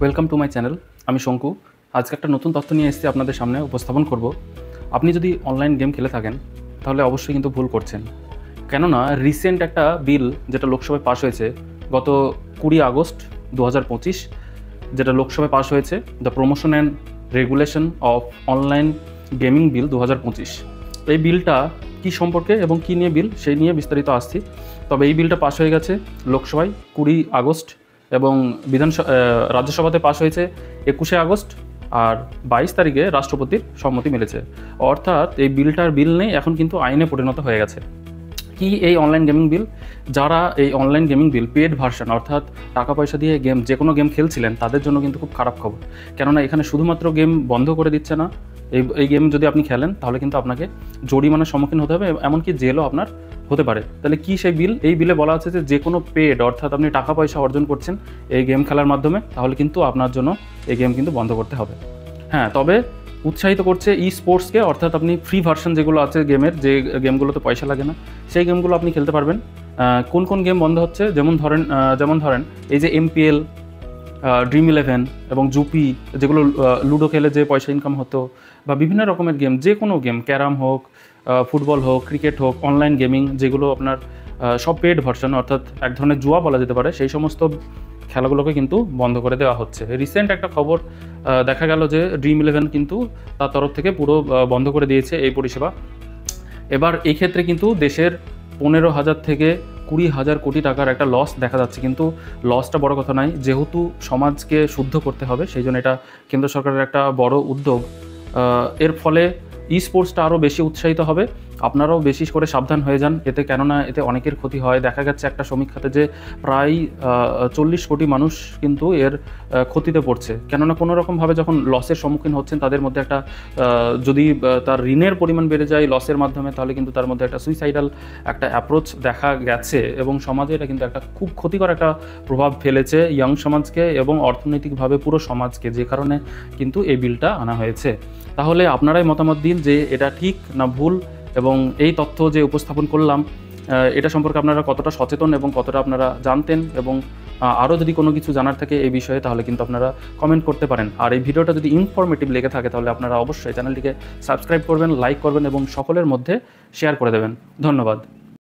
Welcome to my channel. আমি শঙ্কু। আজকে একটা নতুন তথ্য নিয়ে এসেছি আপনাদের সামনে উপস্থাপন করব। আপনি যদি অনলাইন গেম খেলে থাকেন তাহলে অবশ্যই কিন্তু ভুল করছেন। কেননা রিসেন্ট একটা বিল যেটা লোকসভায় পাস হয়েছে গত 20 আগস্ট 2025, যেটা লোকসভায় পাস হয়েছে, the promotion and regulation of online gaming বিল 2025। এই বিলটা কী সম্পর্কে এবং কী নিয়ে বিল সেই নিয়ে বিস্তারিত আসছি। তবে এই বিলটা পাস হয়ে গেছে লোকসভায় 20 আগস্ট এবং রাজ্যসভাতে পাস হয়েছে 21 আগস্ট, আর 22 তারিখে রাষ্ট্রপতির সম্মতি মিলেছে। অর্থাৎ এই বিলটার বিল নেই, এখন কিন্তু আইনে পরিণত হয়ে গেছে। কি এই অনলাইন গেমিং বিল? যারা এই online gaming bill paid version অর্থাৎ টাকা পয়সা দিয়ে যে কোনো গেম খেলছিলেন তাদের জন্য কিন্তু খুব খারাপ খবর। কেননা এখানে শুধুমাত্র গেম বন্ধ করে দিচ্ছে না, এই গেম যদি আপনি খেলেন তাহলে কিন্তু আপনাকে জরিমানার সম্মুখীন হতে হবে, এমনকি জেলও আপনার হতে পারে। তাহলে কি সেই বিল? এই বিলে বলা আছে যে কোনো পেড অর্থাৎ আপনি টাকা পয়সা অর্জন করছেন এই গেম খেলার মাধ্যমে, তাহলে কিন্তু আপনার জন্য এই গেম কিন্তু বন্ধ করতে হবে। হ্যাঁ, তবে উৎসাহিত করছে ই স্পোর্টসকে, অর্থাৎ আপনি ফ্রি ভার্সন যেগুলো আছে গেমের, যে গেমগুলোতে পয়সা লাগে না, সেই গেমগুলো আপনি খেলতে পারবেন। কোন কোন গেম বন্ধ হচ্ছে? যেমন ধরেন এই যে MPL, ড্রিম 11 এবং জুপি, যেগুলো লুডো খেলে যে পয়সা ইনকাম হতো, বা বিভিন্ন রকমের গেম, যে কোনো গেম, ক্যারাম হোক, ফুটবল হোক, ক্রিকেট হোক, অনলাইন গেমিং যেগুলো আপনার সব পেড ভার্সন অর্থাৎ এক ধরনের জুয়া বলা যেতে পারে, সেই সমস্ত খেলাগুলোকে কিন্তু বন্ধ করে দেওয়া হচ্ছে। রিসেন্ট একটা খবর দেখা গেল যে ড্রিম 11 কিন্তু তার তরফ থেকে পুরো বন্ধ করে দিয়েছে এই পরিষেবা। এবার এই ক্ষেত্রে কিন্তু দেশের 15,000 থেকে 20,000 কোটি টাকার একটা লস দেখা যাচ্ছে। কিন্তু লসটা বড় কথা নয়, যেহেতু সমাজকে শুদ্ধ করতে হবে সেই জন্য এটা কেন্দ্র সরকারের একটা বড় উদ্যোগ। এর ফলে ই স্পোর্টসটা আরও বেশি উৎসাহিত হবে। আপনারাও বেশি করে সাবধান হয়ে যান এতে, কেননা এতে অনেকের ক্ষতি হয়। দেখা যাচ্ছে একটা সমীক্ষাতে যে প্রায় 40 কোটি মানুষ কিন্তু এর ক্ষতিতে পড়ছে। কেননা কোনো রকমভাবে যখন লসের সম্মুখীন হচ্ছেন তাদের মধ্যে একটা যদি তার ঋণের পরিমাণ বেড়ে যায় লসের মাধ্যমে, তাহলে কিন্তু তার মধ্যে একটা সুইসাইডাল একটা অ্যাপ্রোচ দেখা গেছে এবং সমাজে এটা কিন্তু একটা খুব ক্ষতিকর একটা প্রভাব ফেলেছে ইয়াং সমাজকে এবং অর্থনৈতিকভাবে পুরো সমাজকে, যে কারণে কিন্তু এই বিলটা আনা হয়েছে। তাহলে আপনারাই মতামত দিন যে এটা ঠিক না ভুল, এবং এই তথ্য যে উপস্থাপন করলাম এটা সম্পর্কে আপনারা কতটা সচেতন এবং কতটা আপনারা জানতেন, এবং আরও যদি কোনো কিছু জানার থাকে এই বিষয়ে তাহলে কিন্তু আপনারা কমেন্ট করতে পারেন। আর এই ভিডিওটা যদি ইনফরমেটিভ লেগে থাকে তাহলে আপনারা অবশ্যই চ্যানেলটিকে সাবস্ক্রাইব করবেন, লাইক করবেন এবং সকলের মধ্যে শেয়ার করে দেবেন। ধন্যবাদ।